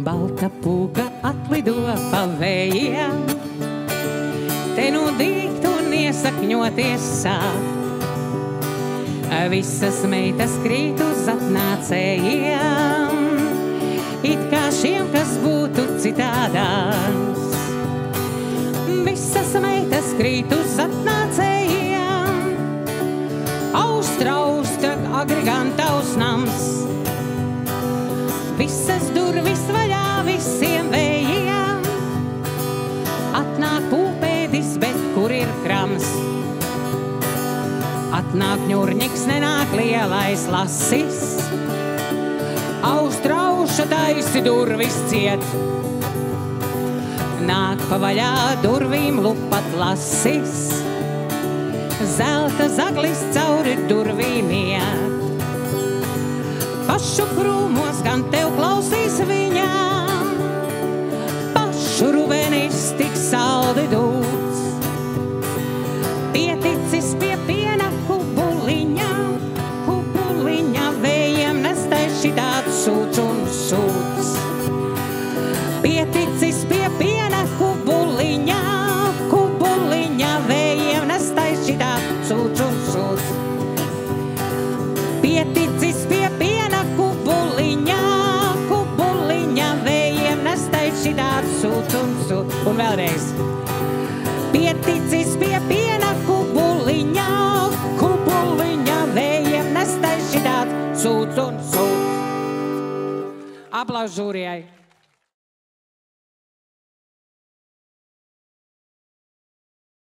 balta pūka atlido pa vējiem, te nu dīgt un iesakņoties sāk. Visas meitas krīt uz atnācējiem, it kā šiem, kas būtu citādās. Visas meitas krīt uz atnācējiem, austra, agrigantaus nams. Visas durvis vaļā visiem vējiem, atnāk pūpēdis, bet kur ir krams? Atnāk ņurņiks, nenāk lielais lasis, austrauša taisi durvis ciet. Nāk pa vaļā durvīm lupat lasis, zelta zaglis cauri durvīm iet. Pašu krūmos gan tev klausīs viņa, pašu ruvenis tik saldi dūts. Pieticis pie piena kubuliņa, vējiem nestai šitāds sūds un sūds. Pieticis pie piena kubuliņa, vējiem nestai šitāds sūds un sūds. Pieticis pie piena kubuliņa, vējiem nestai šitāds sūds un sūds. Un vēlreiz. Pieticis pie piena kubuliņa, vējiem nestai šitāds sūds un sūds. Aplausi žūrijai.